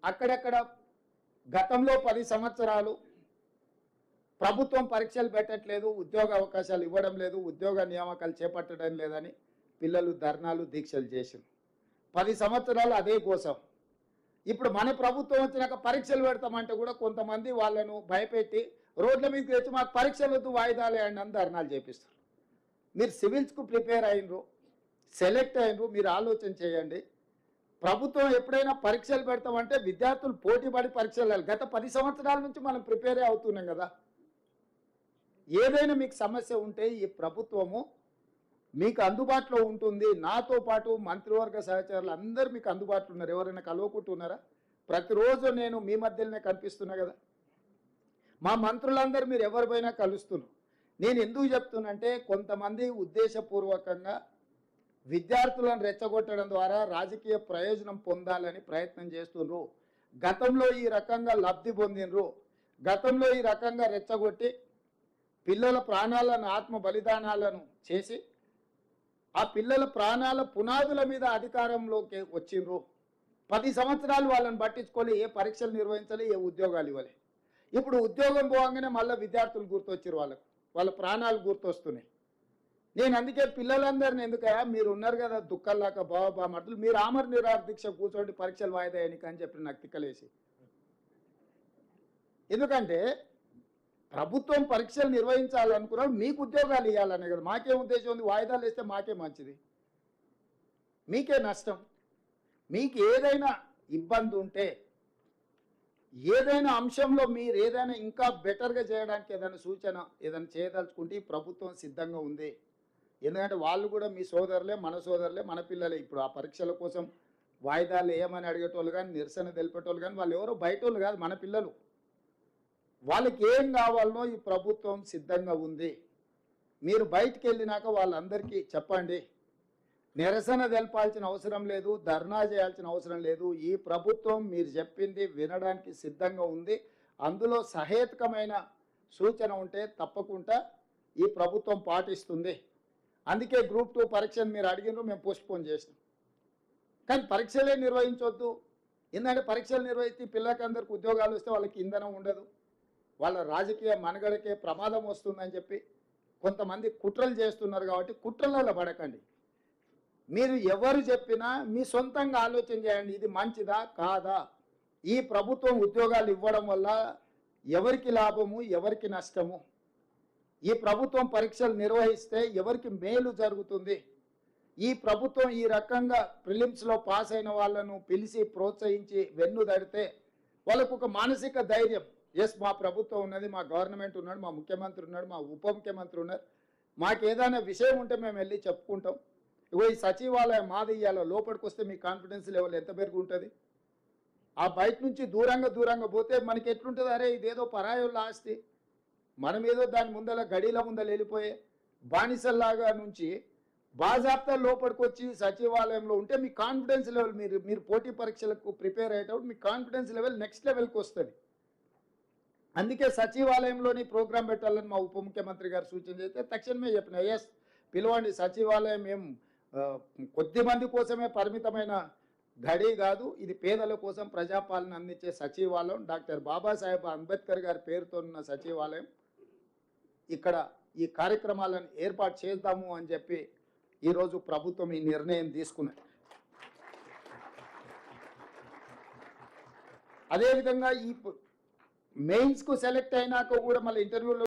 అక్కడక్కడ గతంలో 10 సంవత్సరాలు ప్రభుత్వం పరీక్షలు పెట్టట్లేదు, ఉద్యోగ అవకాశాలు ఇవ్వడం లేదు, ఉద్యోగ నియామకాలు చేపట్టడం లేదని పిల్లలు ధర్నాలు దీక్షలు చేసింది. 10 సంవత్సరాలు అదే కోసం. ఇప్పుడు మన ప్రభుత్వం వచ్చినాక పరీక్షలు పెడతామంటే కూడా కొంతమంది వాళ్ళను భయపెట్టి రోడ్ల మీదకి తెచ్చి మాకు పరీక్షలు వద్దు వాయిదాలే అని ధర్నాలు చేపిస్తారు. మీరు సివిల్స్కు ప్రిపేర్ అయినరు, సెలెక్ట్ అయినరు, మీరు ఆలోచన చేయండి. ప్రభుత్వం ఎప్పుడైనా పరీక్షలు పెడతామంటే విద్యార్థులు పోటీ పడి పరీక్షలు గత 10 సంవత్సరాల నుంచి మనం ప్రిపేరే అవుతున్నాం కదా. ఏదైనా మీకు సమస్య ఉంటే ఈ ప్రభుత్వము మీకు అందుబాటులో ఉంటుంది. నాతో పాటు మంత్రివర్గ సహచరులు అందరూ మీకు అందుబాటులో ఉన్నారు. ఎవరైనా కలవకుంటున్నారా? ప్రతిరోజు నేను మీ మధ్యలోనే కనిపిస్తున్నా కదా. మా మంత్రులందరూ మీరు ఎవరిపైనా కలుస్తున్నారు. నేను ఎందుకు చెప్తున్నంటే కొంతమంది ఉద్దేశపూర్వకంగా విద్యార్థులను రెచ్చగొట్టడం ద్వారా రాజకీయ ప్రయోజనం పొందాలని ప్రయత్నం చేస్తున్నారు. గతంలో ఈ రకంగా లబ్ధి పొందినరు, గతంలో ఈ రకంగా రెచ్చగొట్టి పిల్లల ప్రాణాలను ఆత్మ బలిదానాలను చేసి ఆ పిల్లల ప్రాణాల పునాదుల మీద అధికారంలోకి వచ్చిండ్రు. 10 సంవత్సరాలు వాళ్ళని పట్టించుకోలే, ఏ పరీక్షలు నిర్వహించాలి, ఏ ఉద్యోగాలు ఇవ్వాలి. ఇప్పుడు ఉద్యోగం పోగానే మళ్ళీ విద్యార్థులు గుర్తొచ్చారు, వాళ్ళ ప్రాణాలు గుర్తొస్తున్నాయి. నేను అందుకే పిల్లలందరినీ ఎందుకయా మీరు ఉన్నారు కదా దుఃఖాలాక బాబా మట్లు మీరు ఆమర నిరాహార దీక్ష కూర్చోండి పరీక్షలు వాయిదా ఎన్నిక అని చెప్పి నాకు తిక్కలేసి. ఎందుకంటే ప్రభుత్వం పరీక్షలు నిర్వహించాలనుకున్నాం, మీకు ఉద్యోగాలు ఇవ్వాలనే కదా. మాకేం ఉద్దేశం ఉంది? వాయిదాలు వేస్తే మాకే మంచిది, మీకే నష్టం. మీకు ఏదైనా ఇబ్బంది ఉంటే, ఏదైనా అంశంలో మీరు ఏదైనా ఇంకా బెటర్గా చేయడానికి ఏదైనా సూచన ఏదైనా చేయదలుచుకుంటే ప్రభుత్వం సిద్ధంగా ఉంది. ఎందుకంటే వాళ్ళు కూడా మీ సోదరులే, మన సోదరులే, మన పిల్లలే. ఇప్పుడు ఆ పరీక్షల కోసం వాయిదాలు వేయమని అడిగేటోళ్ళు కానీ, నిరసన తెలిపేటోళ్ళు కానీ వాళ్ళు ఎవరో బయట వాళ్ళు కాదు, మన పిల్లలు. వాళ్ళకి ఏం కావాలనో ఈ ప్రభుత్వం సిద్ధంగా ఉంది. మీరు బయటికి వెళ్ళినాక వాళ్ళందరికీ చెప్పండి. నిరసన తెలపాల్సిన అవసరం లేదు, ధర్నా చేయాల్సిన అవసరం లేదు. ఈ ప్రభుత్వం మీరు చెప్పింది వినడానికి సిద్ధంగా ఉంది. అందులో సహేతుకమైన సూచన ఉంటే తప్పకుండా ఈ ప్రభుత్వం పాటిస్తుంది. అందుకే గ్రూప్ 2 పరీక్షను మీరు అడిగినారు, మేము పోస్ట్పోన్ చేసినాం. కానీ పరీక్షలే నిర్వహించవద్దు. ఎందుకంటే పరీక్షలు నిర్వహిస్తే పిల్లలందరికీ ఉద్యోగాలు వస్తే వాళ్ళకి ఇంధనం ఉండదు, వాళ్ళ రాజకీయ మనుగడకే ప్రమాదం వస్తుందని చెప్పి కొంతమంది కుట్రలు చేస్తున్నారు. కాబట్టి కుట్రలలో పడకండి. మీరు ఎవరు చెప్పినా మీ సొంతంగా ఆలోచన చేయండి, ఇది మంచిదా కాదా. ఈ ప్రభుత్వం ఉద్యోగాలు ఇవ్వడం వల్ల ఎవరికి లాభము, ఎవరికి నష్టము, ఈ ప్రభుత్వం పరీక్షలు నిర్వహిస్తే ఎవరికి మేలు జరుగుతుంది. ఈ ప్రభుత్వం ఈ రకంగా ప్రిలిమ్స్లో పాస్ అయిన వాళ్ళను పిలిచి ప్రోత్సహించి వెన్ను దడితే వాళ్ళకు ఒక మానసిక ధైర్యం, ఎస్ మా ప్రభుత్వం ఉన్నది, మా గవర్నమెంట్ ఉన్నాడు, మా ముఖ్యమంత్రి ఉన్నాడు, మా ఉప ముఖ్యమంత్రి ఉన్నారు, మాకు ఏదైనా విషయం ఉంటే మేము వెళ్ళి చెప్పుకుంటాం. ఇగో ఈ సచివాలయం మాది, ఇవాళ లోపలికి వస్తే మీ కాన్ఫిడెన్స్ లెవెల్ ఎంత పెరిగి ఉంటుంది. ఆ బయట నుంచి దూరంగా పోతే మనకి ఎట్లుంటుంది, అరే ఇదేదో పరాయోళ్ళ ఆస్తి, మనం ఏదో దాని ముందల గడిల ముందల వెళ్ళిపోయే బానిసల్లాగా నుంచి బాజాప్తా లోపలికి వచ్చి సచివాలయంలో ఉంటే మీ కాన్ఫిడెన్స్ లెవెల్ మీరు పోటీ పరీక్షలకు ప్రిపేర్ అయ్యేటప్పుడు మీ కాన్ఫిడెన్స్ లెవెల్ నెక్స్ట్ లెవెల్కి వస్తుంది. అందుకే సచివాలయంలోని ప్రోగ్రాం పెట్టాలని మా ఉప ముఖ్యమంత్రి గారు సూచన చేస్తే తక్షణమే చెప్పిన, ఎస్ పిలవండి, సచివాలయం ఏం కొద్ది మంది కోసమే పరిమితమైన గడి కాదు, ఇది పేదల కోసం ప్రజాపాలన అందించే సచివాలయం, డాక్టర్ బాబాసాహెబ్ అంబేద్కర్ గారి పేరుతో ఉన్న సచివాలయం. ఇక్కడ ఈ కార్యక్రమాలను ఏర్పాటు చేద్దాము అని చెప్పి ఈరోజు ప్రభుత్వం ఈ నిర్ణయం తీసుకున్నది. అదేవిధంగా ఈ మెయిన్స్కు సెలెక్ట్ అయినాక కూడా మళ్ళీ ఇంటర్వ్యూలో